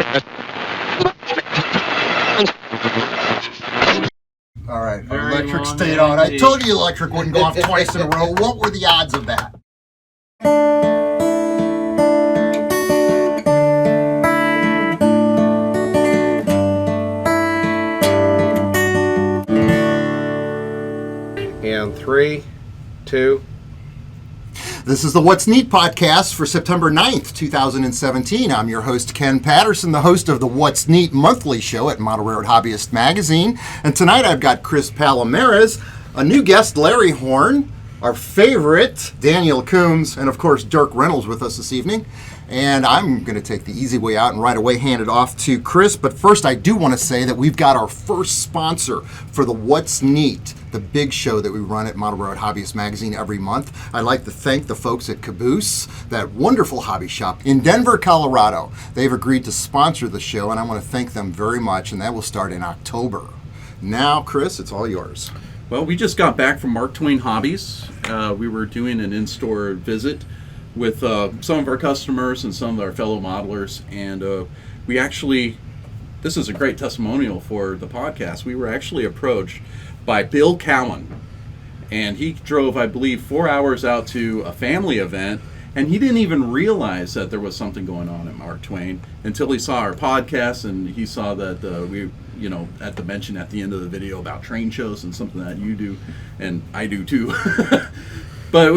All right, electric stayed on. I told you electric wouldn't go off twice in a row. What were the odds of that? And 3, 2. This is the What's Neat podcast for September 9th, 2017. I'm your host, Ken Patterson, the host of the What's Neat monthly show at Model Railroad Hobbyist Magazine. And tonight I've got Chris Palomarez, a new guest, Larry Horn, our favorite, Daniel Coombs, and of course, Dirk Reynolds with us this evening. And I'm going to take the easy way out and right away hand it off to Chris. But first, I do want to say that we've got our first sponsor for the What's Neat, the big show that we run at Model Railroad Hobbyist Magazine every month. I'd like to thank the folks at Caboose, that wonderful hobby shop in Denver, Colorado. They've agreed to sponsor the show, and I want to thank them very much, and that will start in October. Now, Chris, it's all yours. Well, we just got back from Twain Hobbies. We were doing an in-store visit with some of our customers and some of our fellow modelers, and we actually, this is a great testimonial for the podcast, we were actually approached by Bill Cowan, and he drove, I believe, 4 hours out to a family event, and he didn't even realize that there was something going on at Mark Twain until he saw our podcast, and he saw that we, you know, at the mention at the end of the video about train shows and something that you do, and I do too. But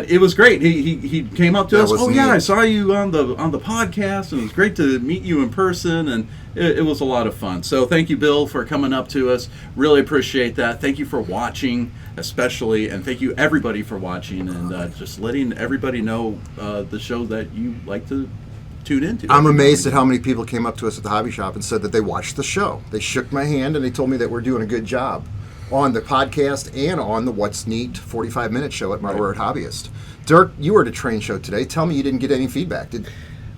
it was great. He came up to us. Oh yeah, I saw you on the podcast, and it was great to meet you in person, and it was a lot of fun. So thank you, Bill, for coming up to us. Really appreciate that. Thank you for watching, especially, and thank you everybody for watching, and just letting everybody know the show that you like to tune into. I'm amazed at how many people came up to us at the hobby shop and said that they watched the show. They shook my hand and they told me that we're doing a good job on the podcast and on the What's Neat 45-minute show at Model Railroad Hobbyist. Dirk, you were at a train show today. Tell me you didn't get any feedback.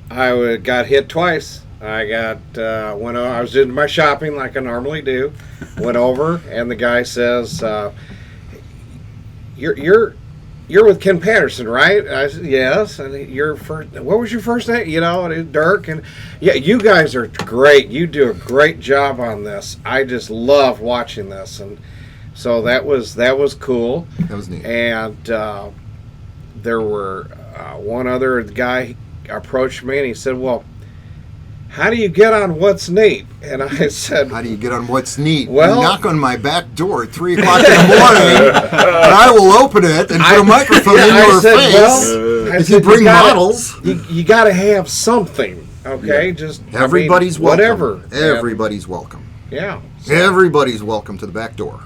I got hit twice. I was doing my shopping like I normally do. Went over, and the guy says, "You're with Ken Patterson, right?" I said, "Yes." And what was your first name? You know, and it's Dirk. And yeah, you guys are great. You do a great job on this. I just love watching this, and so that was cool. That was neat. And there were one other guy approached me, and he said, "Well, how do you get on What's Neat?" And I said, "How do you get on What's Neat?" Well, you knock on my back door at 3 o'clock in the morning, and I will open it and put a microphone in your face. Well, if you bring models. You got to have something, okay? Yeah. Just everybody's welcome. Whatever. Everybody's welcome. Yeah. So. Everybody's welcome to the back door.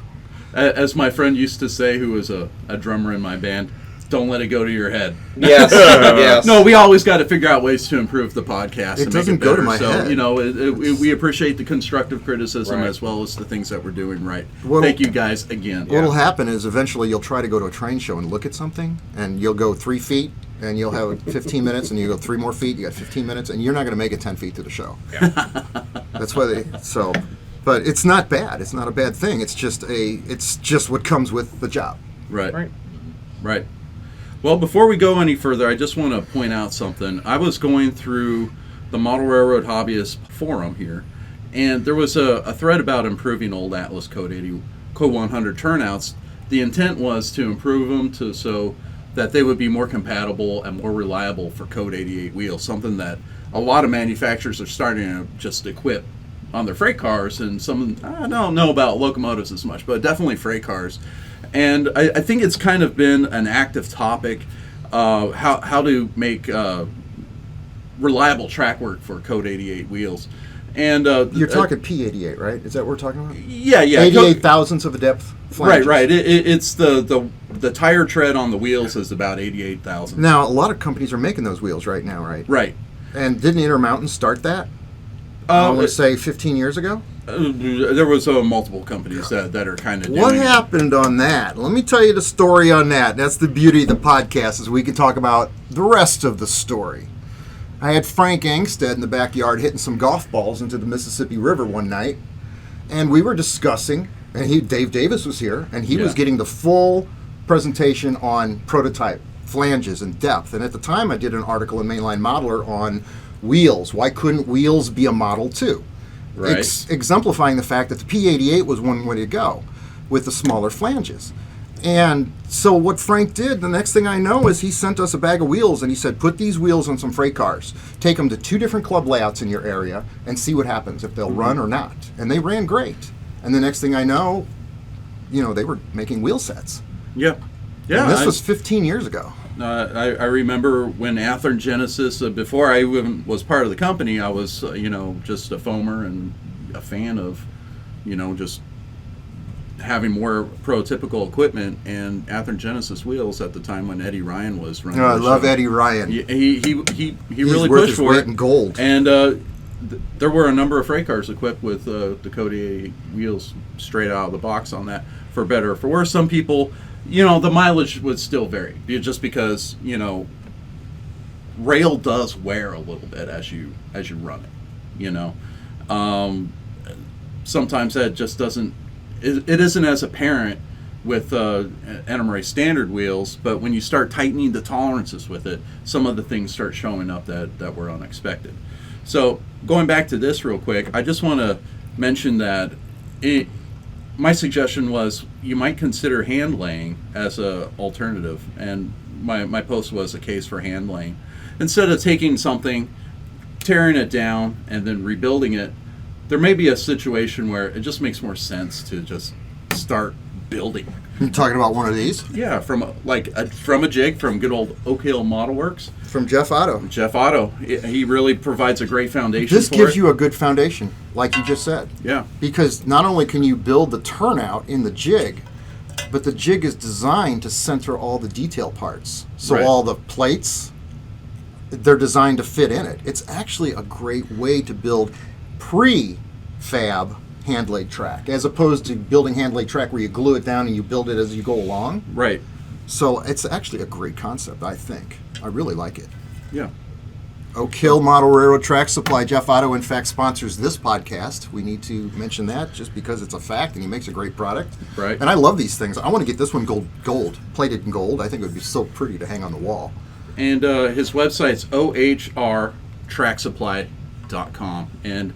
As my friend used to say, who was a drummer in my band, don't let it go to your head. Yes, yes. No, we always got to figure out ways to improve the podcast. It doesn't go to my head. So, you know, we appreciate the constructive criticism as well as the things that we're doing right. Thank you guys again. What'll happen is eventually you'll try to go to a train show and look at something, and you'll go 3 feet, and you'll have 15 minutes, and you go 3 more feet, you got 15 minutes, and you're not going to make it 10 feet through the show. Yeah. That's why but it's not bad. It's not a bad thing. It's just what comes with the job. Right. Well, before we go any further, I just want to point out something. I was going through the Model Railroad Hobbyist forum here, and there was a thread about improving old Atlas Code 100 turnouts. The intent was to improve them so that they would be more compatible and more reliable for Code 88 wheels, something that a lot of manufacturers are starting to just equip on their freight cars, and I don't know about locomotives as much, but definitely freight cars. And I think it's kind of been an active topic, how to make reliable track work for Code 88 wheels. And you're talking P88, right? Is that what we're talking about? Yeah. 88 thousandths of a depth flanges. Right. It's the tire tread on the wheels is about 88 thousandths. Now, a lot of companies are making those wheels right now, right? Right. And didn't Intermountain start that? I want to say 15 years ago? There was multiple companies that are kind of doing What happened on that? Let me tell you the story on that. That's the beauty of the podcast, is we can talk about the rest of the story. I had Frank Angstead in the backyard hitting some golf balls into the Mississippi River one night, and we were discussing, and Dave Davis was here, and he was getting the full presentation on prototype flanges and depth. And at the time, I did an article in Mainline Modeler on Wheels. Why couldn't wheels be a Model 2? Right. Exemplifying the fact that the P88 was one way to go with the smaller flanges. And so what Frank did, the next thing I know is he sent us a bag of wheels and he said, put these wheels on some freight cars, take them to 2 different club layouts in your area and see what happens, if they'll run or not. And they ran great. And the next thing I know, they were making wheel sets. Yeah. Yeah. And this was 15 years ago. I remember when Athearn Genesis, before I even was part of the company, I was, just a foamer and a fan of, just having more prototypical equipment, and Athearn Genesis wheels at the time when Eddie Ryan was running. I love Eddie Ryan. He really worth pushed his for weight it. in gold. And there were a number of freight cars equipped with the Code 88 wheels straight out of the box on that, for better or for worse. Some people, the mileage would still vary, just because rail does wear a little bit as you run it. Sometimes that just doesn't. It isn't as apparent with NMRA standard wheels, but when you start tightening the tolerances with it, some of the things start showing up that were unexpected. So going back to this real quick, I just want to mention that my suggestion was you might consider hand laying as an alternative, and my post was a case for hand laying. Instead of taking something, tearing it down, and then rebuilding it, there may be a situation where it just makes more sense to just start building. You're talking about one of these? Yeah, from a jig from good old Oak Hill Model Works. From Jeff Otto. Jeff Otto. He really provides a great foundation. This gives you a good foundation, like you just said. Yeah. Because not only can you build the turnout in the jig, but the jig is designed to center all the detail parts. So Right. all the plates, they're designed to fit in it. It's actually a great way to build pre-fab hand-laid track, as opposed to building hand-laid track where you glue it down and you build it as you go along. Right. So it's actually a great concept, I think. I really like it. Yeah. Oak Hill Model Railroad Track Supply. Jeff Otto, in fact, sponsors this podcast. We need to mention that just because it's a fact, and he makes a great product. Right. And I love these things. I want to get this one gold, plated in gold. I think it would be so pretty to hang on the wall. And his website's ohrtracksupply.com. And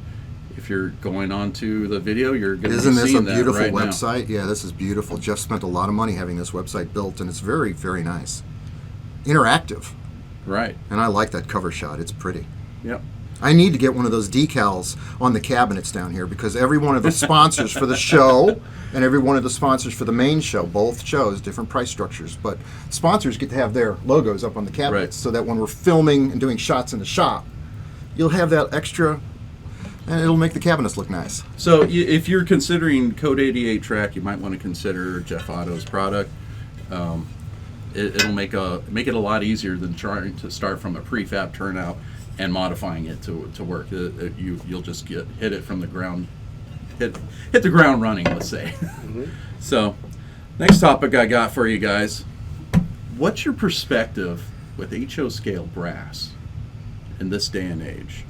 if you're going on to the video, you're going to be seeing that. Isn't this a beautiful right website? Yeah, this is beautiful. Jeff spent a lot of money having this website built, and it's very, very nice. Interactive. now. Right. And I like that cover shot. It's pretty. Yep. I need to get one of those decals on the cabinets down here, because every one of the sponsors for the show and every one of the sponsors for the main show, both shows, different price structures, but sponsors get to have their logos up on the cabinets, Right. so that when we're filming and doing shots in the shop, you'll have that extra, and it'll make the cabinets look nice. So if you're considering Code 88 track, you might want to consider Jeff Otto's product. It'll make it a lot easier than trying to start from a prefab turnout and modifying it to work. You'll just hit it from the ground, hit the ground running, let's say. Mm-hmm. So, next topic I got for you guys. What's your perspective with HO scale brass in this day and age?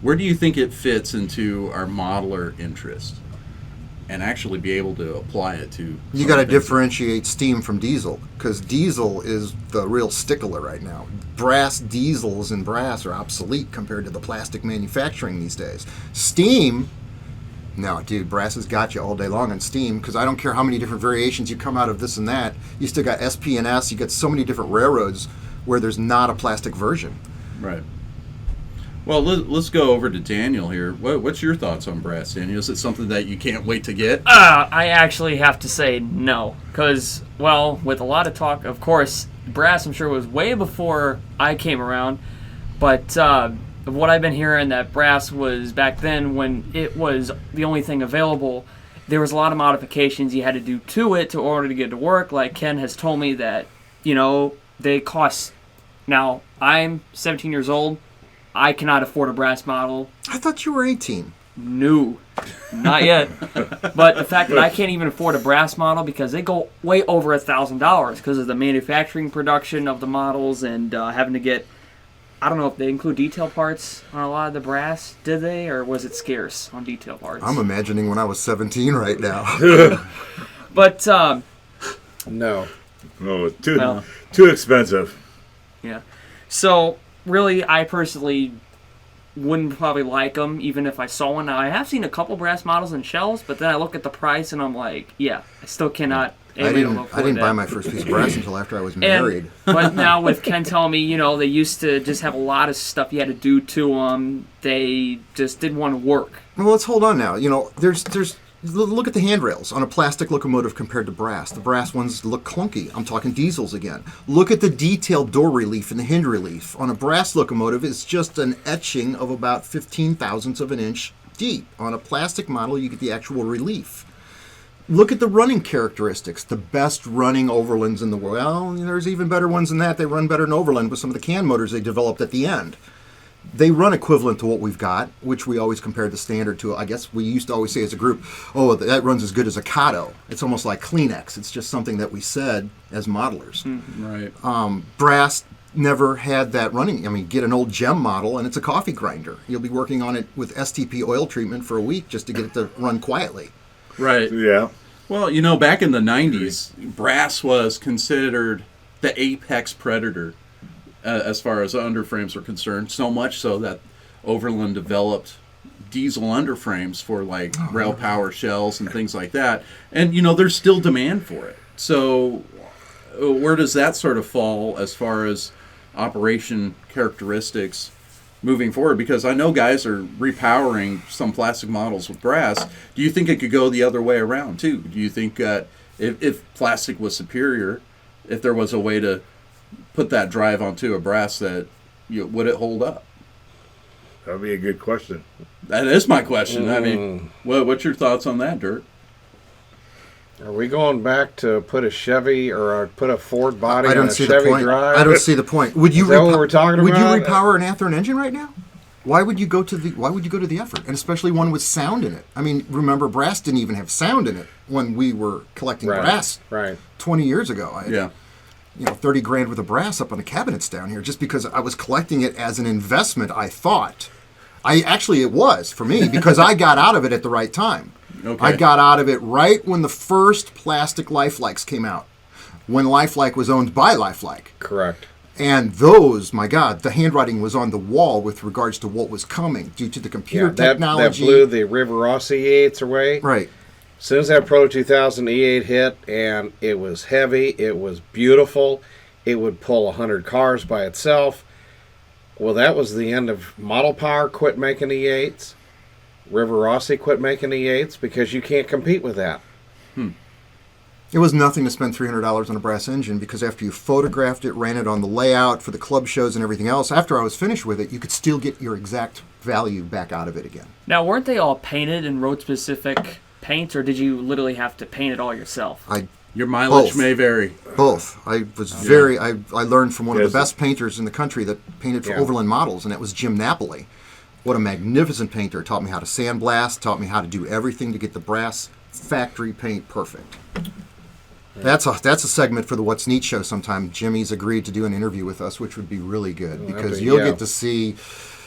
Where do you think it fits into our modeler interest, and actually be able to apply it to? You got to differentiate steam from diesel, because diesel is the real stickler right now. Brass diesels and brass are obsolete compared to the plastic manufacturing these days. Steam, no, dude, brass has got you all day long on steam, because I don't care how many different variations you come out of this and that. You still got SP and S. You got so many different railroads where there's not a plastic version. Right. Well, let's go over to Daniel here. What's your thoughts on brass, Daniel? Is it something that you can't wait to get? I actually have to say no, because, well, with a lot of talk, of course, brass, I'm sure, was way before I came around, but of what I've been hearing, that brass was back then, when it was the only thing available, there was a lot of modifications you had to do to it in order to get it to work. Like Ken has told me that, they cost. Now, I'm 17 years old. I cannot afford a brass model. I thought you were 18. No, not yet. But the fact that I can't even afford a brass model, because they go way over $1,000 because of the manufacturing production of the models, and having to get, I don't know if they include detail parts on a lot of the brass. Did they, or was it scarce on detail parts? I'm imagining when I was 17 right now. But No. Oh, Well. too expensive. yeah. So really, I personally wouldn't probably like them even if I saw one. Now, I have seen a couple brass models in shelves, but then I look at the price and I'm like, yeah, I still cannot. I didn't buy my first piece of brass until after I was married. But now with Ken telling me, they used to just have a lot of stuff you had to do to them. They just didn't want to work. Well, let's hold on now. There's look at the handrails on a plastic locomotive compared to brass. The brass ones look clunky. I'm talking diesels again. Look at the detailed door relief and the hinge relief. On a brass locomotive, it's just an etching of about 15 thousandths of an inch deep. On a plastic model, you get the actual relief. Look at the running characteristics. The best running Overlands in the world. Well, there's even better ones than that. They run better than Overland with some of the can motors they developed at the end. They run equivalent to what we've got, which we always compared the standard to. I guess we used to always say as a group, oh, that runs as good as a Kato. It's almost like Kleenex. It's just something that we said as modelers. Right. Brass never had that running. I mean, get an old gem model and it's a coffee grinder. You'll be working on it with STP oil treatment for a week just to get it to run quietly. Right. Yeah. Well, back in the 90s, brass was considered the apex predator as far as underframes are concerned, so much so that Overland developed diesel underframes for like rail power shells and things like that. And, there's still demand for it. So where does that sort of fall as far as operation characteristics moving forward? Because I know guys are repowering some plastic models with brass. Do you think it could go the other way around too? Do you think if plastic was superior, if there was a way to put that drive onto a brass, that would it hold up? That would be a good question. That is my question. I mean, what's your thoughts on that, Dirk? Are we going back to put a Chevy or put a Ford body on a Chevy drive? I don't see the point. Would you Is that what we're talking would about? you repower an Athearn engine right now? Why would you go to the effort, and especially one with sound in it? I mean, remember, brass didn't even have sound in it when we were collecting brass 20 years ago. Yeah. 30 grand worth of brass up on the cabinets down here just because I was collecting it as an investment, I thought. It was for me because I got out of it at the right time. Okay. I got out of it right when the first plastic Lifelikes came out, when Lifelike was owned by Lifelike. Correct. And those, my God, the handwriting was on the wall with regards to what was coming due to the computer technology. That blew the River Ross E8s away. Right. As soon as that Pro 2000 E8 hit, and it was heavy, it was beautiful, it would pull 100 cars by itself. Well, that was the end of Model Power quit making E8s. River Rossi quit making E8s because you can't compete with that. It was nothing to spend $300 on a brass engine because after you photographed it, ran it on the layout for the club shows and everything else, after I was finished with it, you could still get your exact value back out of it again. Now, weren't they all painted in road-specific paints, or did you literally have to paint it all yourself? Your mileage may vary. Both. I learned from one of the best painters in the country that painted for Overland models, and that was Jim Napoli. What a magnificent painter. Taught me how to sandblast, taught me how to do everything to get the brass factory paint perfect. That's a segment for the What's Neat show sometime. Jimmy's agreed to do an interview with us, which would be really good because you'll get to see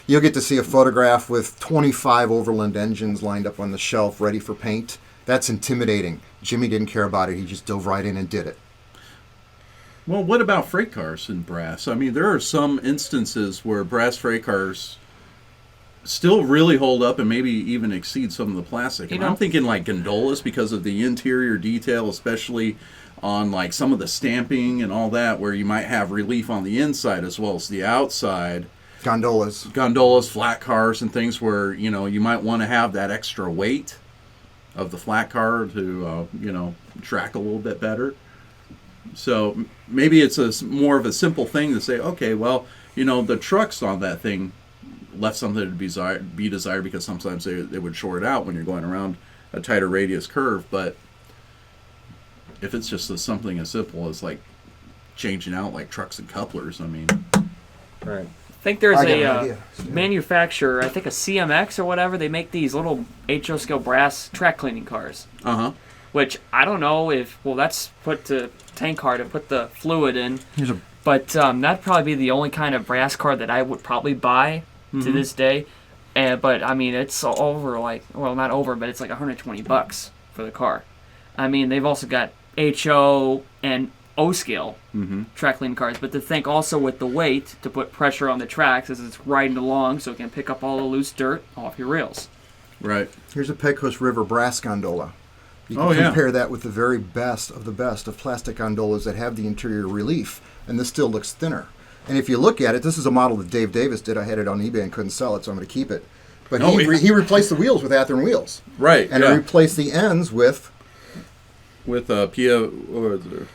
a photograph with 25 Overland engines lined up on the shelf ready for paint. That's intimidating. Jimmy didn't care about it. He just dove right in and did it. Well, what about freight cars in brass? I mean, there are some instances where brass freight cars still really hold up and maybe even exceed some of the plastic. And I'm thinking like gondolas because of the interior detail, especially on like some of the stamping and all that, where you might have relief on the inside as well as the outside. Gondolas, flat cars, and things where you might want to have that extra weight of the flat car to track a little bit better. So maybe it's more of a simple thing to say, okay, well, the trucks on that thing left something to be desired because sometimes they would short out when you're going around a tighter radius curve. But if it's just something as simple as like changing out like trucks and couplers, I mean, right. I think there's a manufacturer, I think a CMX or whatever, they make these little HO scale brass track cleaning cars. Which I don't know if, that's put to tank car to put the fluid in. But that'd probably be the only kind of brass car that I would probably buy to this day. But I mean, it's over not over, but it's like $120 for the car. I mean, they've also got HO and O-scale track clean cars, but to think also with the weight to put pressure on the tracks as it's riding along so it can pick up all the loose dirt off your rails. Right. Here's a Pecos River brass gondola. You can compare that with the very best of plastic gondolas that have the interior relief, and this still looks thinner. And if you look at it, this is a model that Dave Davis did. I had it on eBay and couldn't sell it, so I'm going to keep it. But he replaced the wheels with Athearn wheels. Right. And he replaced the ends with Pia or the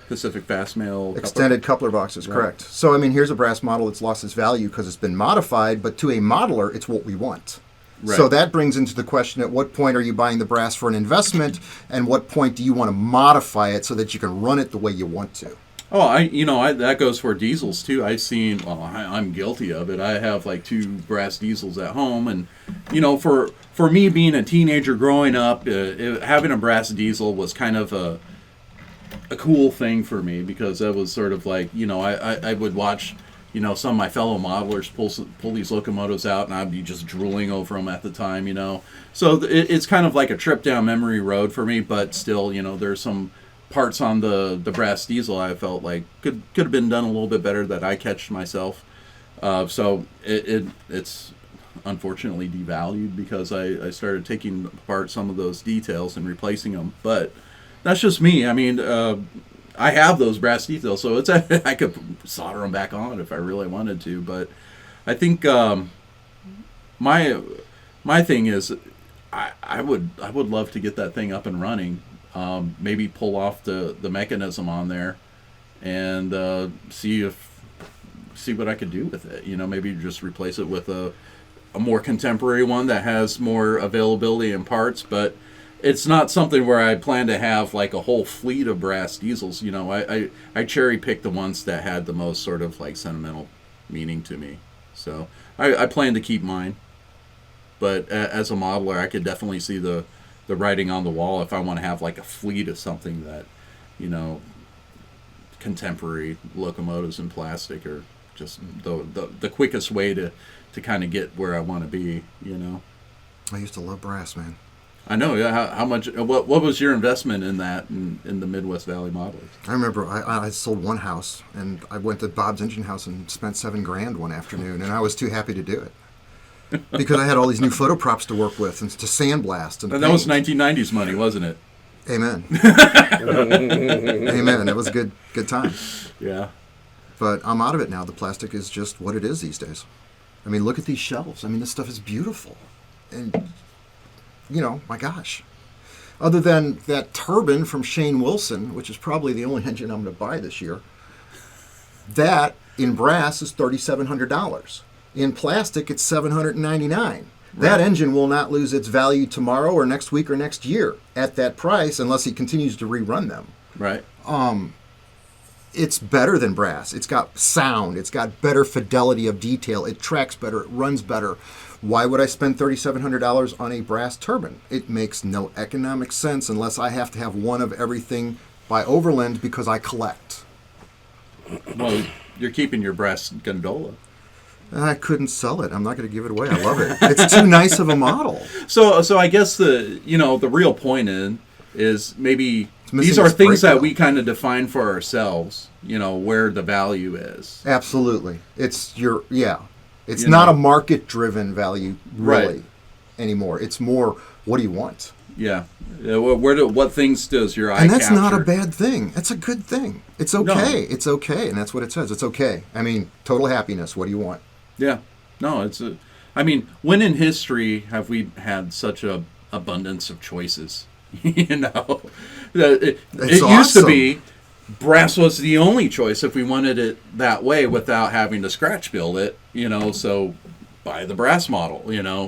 Pacific Fastmail extended coupler boxes, correct. So, I mean, here's a brass model that's lost its value because it's been modified, but to a modeler, it's what we want. Right. So that brings into the question, at what point are you buying the brass for an investment, and what point do you want to modify it so that you can run it the way you want to? Oh, that goes for diesels too. I'm guilty of it. I have like 2 brass diesels at home, and for me being a teenager growing up, having a brass diesel was kind of a cool thing for me, because that was sort of like, I would watch some of my fellow modelers pull these locomotives out, and I'd be just drooling over them at the time, So it's kind of like a trip down memory road for me, but still, there's some parts on the brass diesel I felt like could have been done a little bit better that I catched myself. So it's unfortunately devalued because I started taking apart some of those details and replacing them. But that's just me. I mean, I have those brass details, so I could solder them back on if I really wanted to. But I think my thing is I would love to get that thing up and running. Maybe pull off the mechanism on there and see what I could do with it. Maybe just replace it with a more contemporary one that has more availability in parts, but it's not something where I plan to have like a whole fleet of brass diesels. I cherry picked the ones that had the most sort of like sentimental meaning to me. So I plan to keep mine, but as a modeler, I could definitely see the writing on the wall if I want to have like a fleet of something that, contemporary locomotives in plastic are just the quickest way to kind of get where I want to be, I used to love brass, man. I know. Yeah. How much? What was your investment in that in the Midwest Valley Modelers? I remember I sold one house, and I went to Bob's Engine House and spent $7,000 one afternoon, and I was too happy to do it because I had all these new photo props to work with and to sandblast and that was 1990s money, wasn't it? Amen. Amen. It was a good time. Yeah. But I'm out of it now. The plastic is just what it is these days. I mean, look at these shelves. I mean, this stuff is beautiful. And, my gosh. Other than that turbine from Shane Wilson, which is probably the only engine I'm going to buy this year, that in brass is $3,700. In plastic, it's $799. Right. That engine will not lose its value tomorrow or next week or next year at that price unless he continues to rerun them. Right. It's better than brass. It's got sound. It's got better fidelity of detail. It tracks better. It runs better. Why would I spend $3,700 on a brass turbine? It makes no economic sense unless I have to have one of everything by Overland because I collect. Well, you're keeping your brass gondola. I couldn't sell it. I'm not going to give it away. I love it. It's too nice of a model. So I guess the real point is maybe these are things that we kind of define for ourselves, where the value is. Absolutely. It's It's not a market-driven value, really, anymore. It's more, what do you want? Yeah. What things does your eye And that's capture? not a bad thing. That's a good thing. It's okay. No. It's okay. And that's what it says. It's okay. I mean, total happiness. What do you want? Yeah. No, when in history have we had such a abundance of choices? It awesome. Used to be brass was the only choice if we wanted it that way without having to scratch build it, so buy the brass model,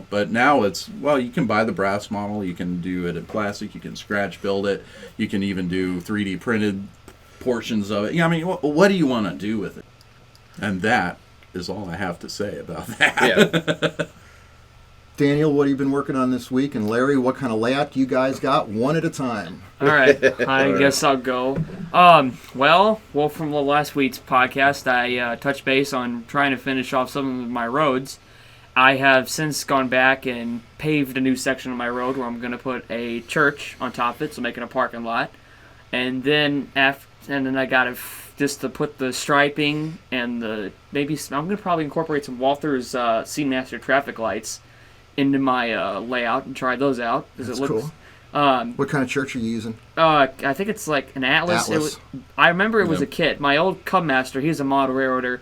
but now it's, you can buy the brass model, you can do it in plastic, you can scratch build it, you can even do 3D printed portions of it. What do you want to do with it? And that is all I have to say about that. Yeah. Daniel, what have you been working on this week? And Larry, what kind of layout do you guys got? One at a time. All right. I guess I'll go. Well, from the last week's podcast, I touched base on trying to finish off some of my roads. I have since gone back and paved a new section of my road where I'm going to put a church on top of it, so making a parking lot. And then and then I got it just to put the striping and I'm gonna probably incorporate some Walther's Seamaster traffic lights into my layout and try those out That's cool. What kind of church are you using? I think it's like an Atlas. I remember it was a kit. My old Cub Master, he's a model railroader.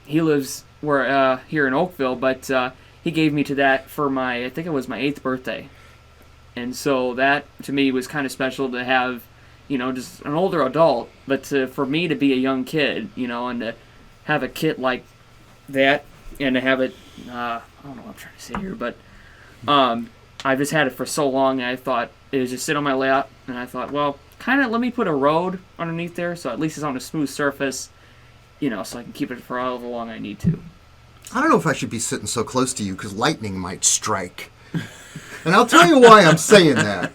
He lives here in Oakville, but he gave me to that for I think it was my 8th birthday. And so that, to me, was kind of special to have, just an older adult, but for me to be a young kid, and to have a kit like that, and to have it, I don't know what I'm trying to say here, but I've just had it for so long, and I thought it was just sit on my lap, and I thought, well, kind of let me put a road underneath there, so at least it's on a smooth surface, so I can keep it for however long I need to. I don't know if I should be sitting so close to you because lightning might strike. And I'll tell you why I'm saying that.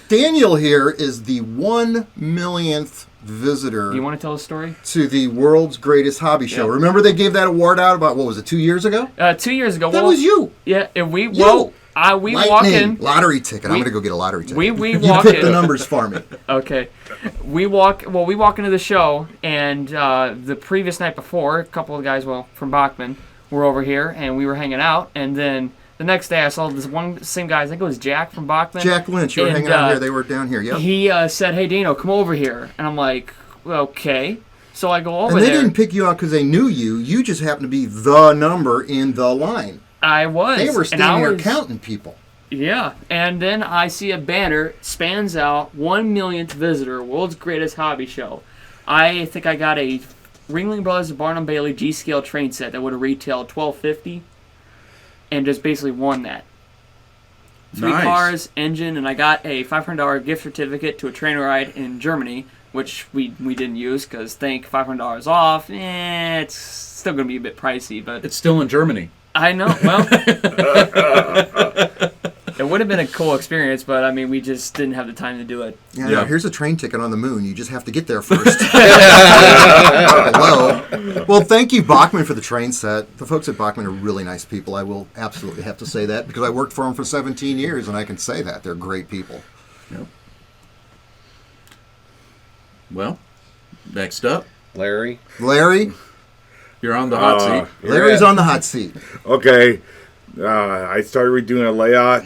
Daniel here is the 1 millionth visitor. Do you want to tell a story? To the world's greatest hobby show. Yeah. Remember they gave that award out about, 2 years ago? 2 years ago. That was you. Yeah, and we You. we walk in. Lottery ticket. I'm going to go get a lottery ticket. We you walk pick in. the numbers for me. Okay. We walk into the show, and the previous night before, a couple of guys, from Bachman, were over here, and we were hanging out, and then the next day I saw this same guy, I think it was Jack from Bachman. Jack Lynch, you were hanging out here, they were down here, yep. He said, hey, Dino, come over here. And I'm like, okay. So I go over there. And they there. didn't pick you out because they knew you. You just happened to be the number in the line. I was. They were standing there counting people. Yeah. And then I see a banner, spans out, 1 millionth visitor, world's greatest hobby show. I think I got a Ringling Brothers Barnum Bailey G-scale train set that would have retailed $12.50. And just basically won that. 3 cars, engine, and I got a $500 gift certificate to a train ride in Germany, which we didn't use because $500 off. It's still going to be a bit pricey, but it's still in Germany. I know. Well, it would have been a cool experience, but I mean, we just didn't have the time to do it. Yeah. No, here's a train ticket on the moon. You just have to get there first. Hello. Well, thank you, Bachman, for the train set. The folks at Bachman are really nice people. I will absolutely have to say that because I worked for them for 17 years, and I can say that. They're great people. Yep. Well, next up. Larry. You're on the hot seat. Larry's on the hot seat. Okay. I started redoing a layout.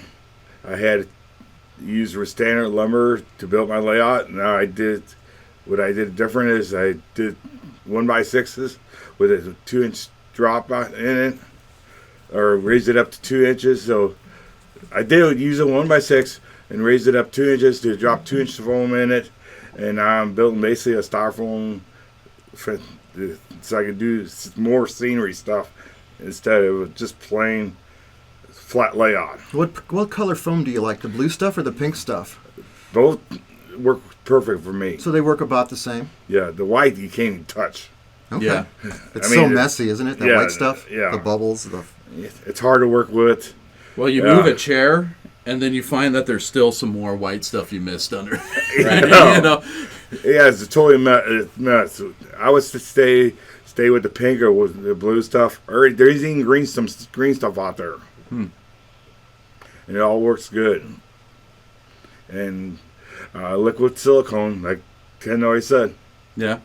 I had used standard lumber to build my layout. Now what I did different is I did 1x6s with a 2-inch drop in it, or raised it up to 2 inches. So I did use a 1x6 and raised it up 2 inches to drop 2 inches of foam in it. And I'm building basically a styrofoam so I could do more scenery stuff instead of just plain flat layout. What color foam do you like, the blue stuff or the pink stuff? Both work perfect for me. So they work about the same? Yeah, the white you can't even touch. Okay. Yeah. It's so messy, isn't it? That white stuff? Yeah. The bubbles. It's hard to work with. Well, you move a chair, and then you find that there's still some more white stuff you missed under. Right? Yeah, it's a totally mess. I would stay with the pink or with the blue stuff. Or there's even green stuff out there. And it all works good. And liquid silicone, like Ken always said. Yeah.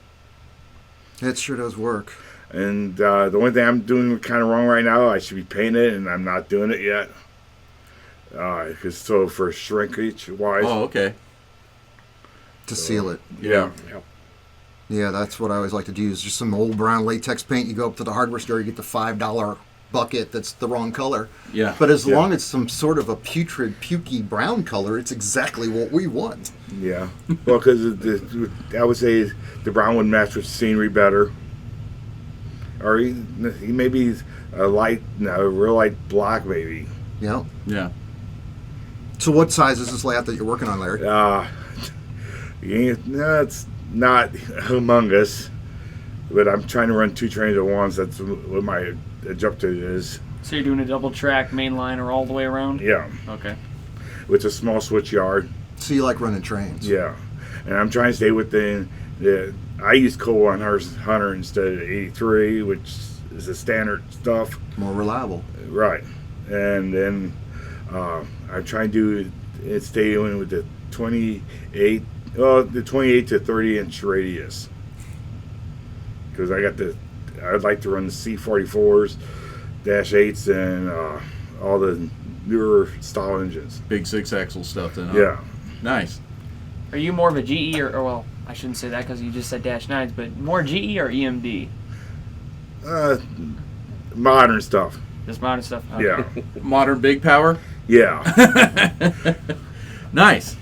It sure does work. And the only thing I'm doing kind of wrong right now, I should be painting it, and I'm not doing it yet. So for shrinkage wise. Oh, okay. To seal it. Yeah. Yeah, that's what I always like to do, is just some old brown latex paint. You go up to the hardware store, you get the $5 bucket that's the wrong color. Yeah. But as long as it's some sort of a putrid, pukey brown color, it's exactly what we want. Yeah. Well, because I would say the brown would match with scenery better. Or maybe a real light black, maybe. Yeah. Yeah. So what size is this layout that you're working on, Larry? It's not humongous, but I'm trying to run 2 trains at once. That's what my objective is. So you're doing a double track main line or all the way around? Yeah. Okay. With a small switch yard. So you like running trains? Yeah. And I'm trying to stay within I use Cole 100 instead of 83, which is the standard stuff. More reliable. Right. And then I'm trying to stay in with the 28 Well, the 28 to 30-inch radius. Because I'd like to run the C44s, Dash 8s, and all the newer style engines. Big 6-axle stuff then. Huh? Yeah. Nice. Are you more of a GE or well, I shouldn't say that because you just said Dash 9s, but more GE or EMD? Modern stuff. Just modern stuff? Okay. Yeah. Modern big power? Yeah. Nice.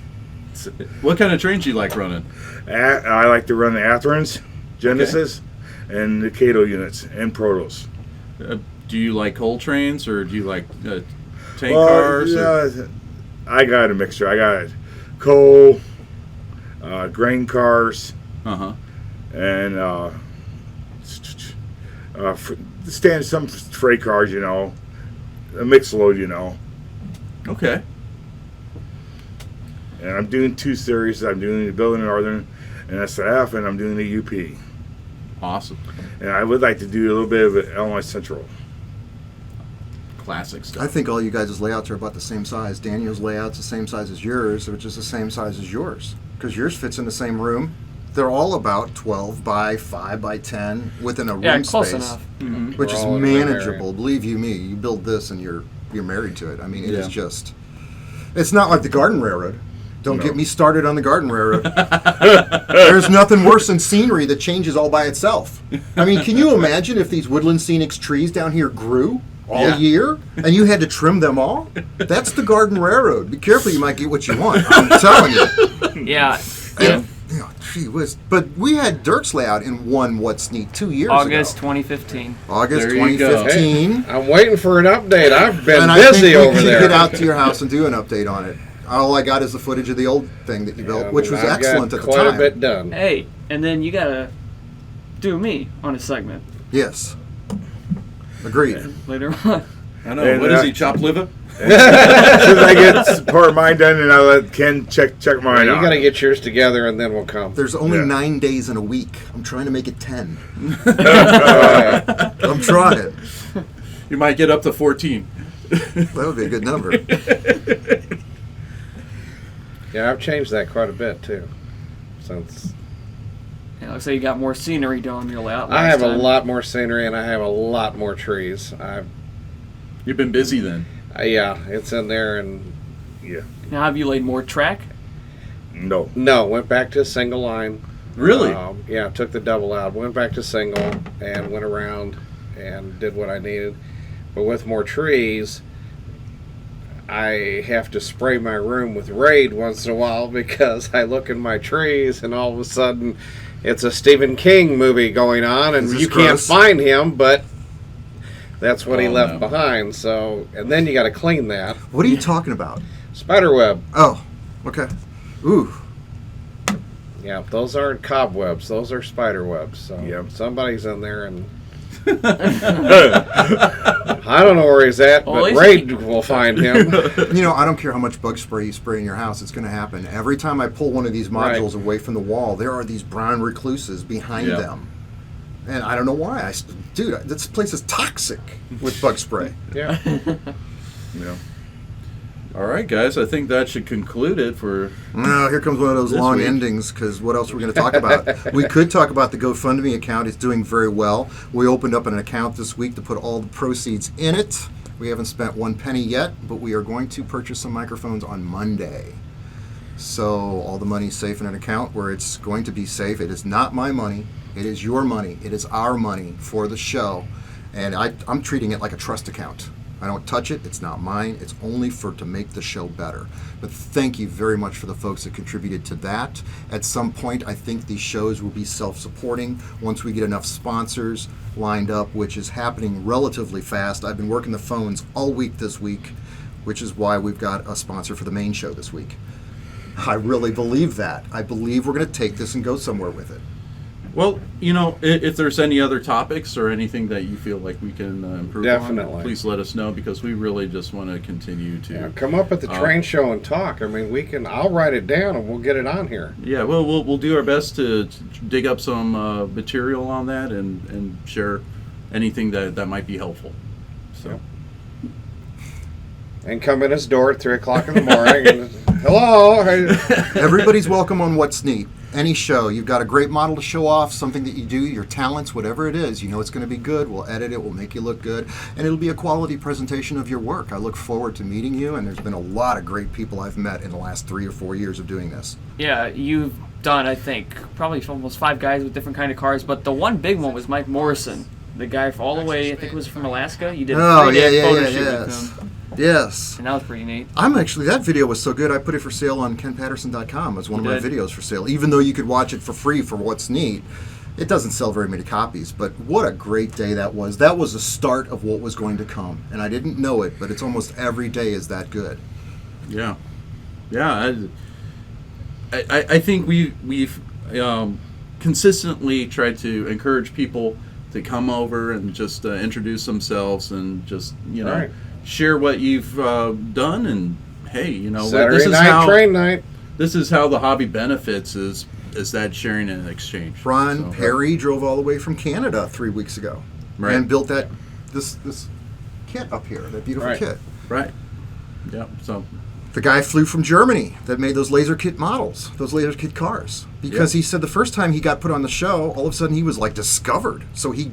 What kind of trains do you like running? I like to run the Atherans, Genesis, and the Cato units, and Protos. Do you like coal trains or do you like tank cars? Yeah, I got a mixture. I got coal, grain cars, Uh-huh. and some freight cars, a mixed load, Okay. And I'm doing 2 series. I'm doing the Building Northern and SF, and I'm doing the UP. Awesome. And I would like to do a little bit of Illinois Central. Classic stuff. I think all you guys' layouts are about the same size. Daniel's layout's the same size as yours, which is the same size as yours. Because yours fits in the same room. They're all about 12 by 5 by 10 within a room close space. enough. Mm-hmm. Which We're is all in one area. manageable. Believe you me, you build this and you're married to it. I mean, it is Yeah. just. It's not like the Garden Railroad. Don't No. get me started on the Garden Railroad. There's nothing worse than scenery that changes all by itself. I mean, can you imagine if these woodland scenics trees down here grew all year and you had to trim them all? That's the Garden Railroad. Be careful, you might get what you want. I'm telling you. Yeah. And, gee whiz. But we had Dirk's layout in one What's Neat 2 years August ago. 2015. August There you go. 2015. I'm waiting for an update. I've been And I busy think we over can there. get out to your house and do an update on it. All I got is the footage of the old thing that you built, which was I've got excellent at the quite time. a bit done. Hey, and then you gotta do me on a segment Yes. Agreed. later on. I know. And, What is he, chopped liver? As soon as I get part of mine done, and I'll let Ken check mine You out. got to get yours together, and then we'll come. There's only Yeah. 9 days in a week. I'm trying to make it 10. Uh, I'm trying. You might get up to 14. That would be a good number. yeah, I've changed that quite a bit too. Since Yeah, looks like you got more scenery doing your layout. I last have time. a lot more scenery and I have a lot more trees. You've been busy then. Yeah, it's in there, and Yeah. Now, have you laid more track? No. no, went back to single line. Really? Yeah, took the double out, went back to single, and went around and did what I needed. But with more trees, I have to spray my room with Raid once in a while because I look in my trees and all of a sudden it's a Stephen King movie going on and Is this you can't gross? find him, but that's what he Oh, left no. behind. So, and then you got to clean that. What are you talking about? Spiderweb. Oh, okay. Ooh. Yeah, those aren't cobwebs. Those are spider webs. So Yep. somebody's in there, and I don't know where he's at, Well, at but least Raid will find him. You know, I don't care how much bug spray you spray in your house, it's going to happen. Every time I pull one of these modules Right. away from the wall, there are these brown recluses behind Yeah. them. And I don't know why. Dude, this place is toxic with bug spray. Yeah. Yeah. All right, guys. I think that should conclude it for. No, here comes one of those This long week. endings, because what else are we going to talk about? We could talk about the GoFundMe account. It's doing very well. We opened up an account this week to put all the proceeds in it. We haven't spent one penny yet, but we are going to purchase some microphones on Monday. So all the money's safe in an account where it's going to be safe. It is not my money. It is your money. It is our money for the show. And I'm treating it like a trust account. I don't touch it. It's not mine. It's only to make the show better. But thank you very much for the folks that contributed to that. At some point, I think these shows will be self-supporting once we get enough sponsors lined up, which is happening relatively fast. I've been working the phones all week this week, which is why we've got a sponsor for the main show this week. I really believe that. I believe we're going to take this and go somewhere with it. Well, if there's any other topics or anything that you feel like we can improve Definitely. on, please let us know because we really just want to continue to. Yeah, come up at the train show and talk. I mean, I'll write it down and we'll get it on here. Yeah, we'll do our best to dig up some material on that and share anything that might be helpful. So. And come in his door at 3 o'clock in the morning and Hello. Everybody's welcome on What's Neat. Any show, you've got a great model to show off, something that you do, your talents, whatever it is, you know it's going to be good. We'll edit it, we'll make you look good, and it'll be a quality presentation of your work. I look forward to meeting you, and there's been a lot of great people I've met in the last 3 or 4 years of doing this. Yeah, you've done, I think, probably almost 5 guys with different kind of cars, but the one big one was Mike Morrison, the guy all the way, I think it was from Alaska. You did a 3-day photo shoot with him. Yes. And that was pretty neat. That video was so good, I put it for sale on kenpatterson.com as one of my videos for sale. Even though you could watch it for free for What's Neat, it doesn't sell very many copies. But what a great day that was. That was the start of what was going to come. And I didn't know it, but it's almost every day is that good. Yeah. Yeah. I think we've consistently tried to encourage people to come over and just introduce themselves and just, Right. share what you've done, and hey, Saturday this is night, train night. This is how the hobby benefits is that sharing and exchange. Ron Perry drove all the way from Canada 3 weeks ago, right, and built this kit up here, that beautiful kit. Right. Yeah. So the guy flew from Germany that made those laser kit models, those laser kit cars, because he said the first time he got put on the show, all of a sudden he was like discovered. So he,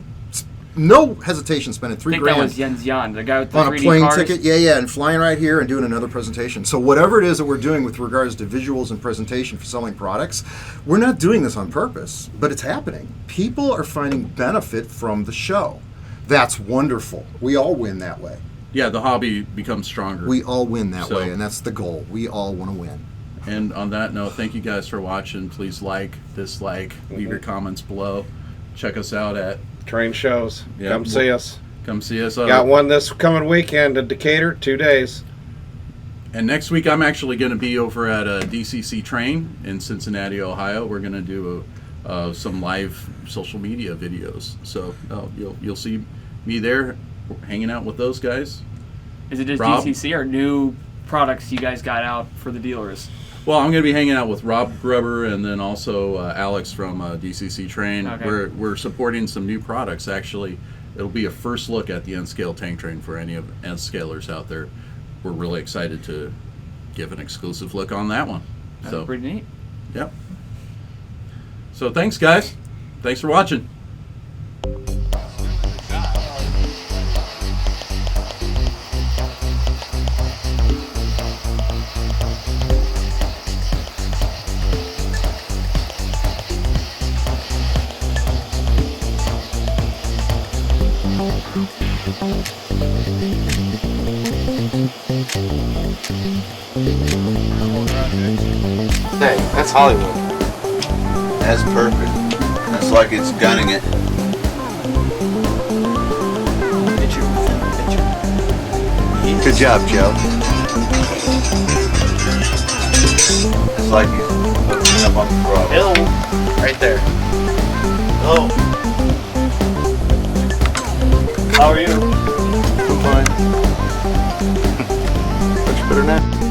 no hesitation, spending $3 grand. I think that was Jens Jan, the guy with the on 3D a plane cars. ticket, and flying right here and doing another presentation. So whatever it is that we're doing with regards to visuals and presentation for selling products, we're not doing this on purpose, but it's happening. People are finding benefit from the show. That's wonderful. We all win that way. yeah, the hobby becomes stronger. We all win that way, and that's the goal. We all want to win. And on that note, thank you guys for watching. Please like, dislike, leave your comments below. Check us out at Train shows. Yeah, Come see us. Come see us. Got one this coming weekend in Decatur, 2 days. And next week, I'm actually going to be over at a DCC Train in Cincinnati, Ohio. We're going to do some live social media videos. So you'll see me there hanging out with those guys. Is it just Rob? DCC or new products you guys got out for the dealers? Well, I'm going to be hanging out with Rob Grubber and then also Alex from DCC Train. Okay. We're supporting some new products. Actually, it'll be a first look at the N-Scale tank train for any of N-Scalers out there. We're really excited to give an exclusive look on that one. That's pretty neat. Yep. So thanks, guys. Thanks for watching. Hey, that's Hollywood. That's perfect. That's like it's gunning it. Good job, Joe. It's like he's looking up on the throttle. Hill, right there. Hello. How are you? I'm fine. Much better now.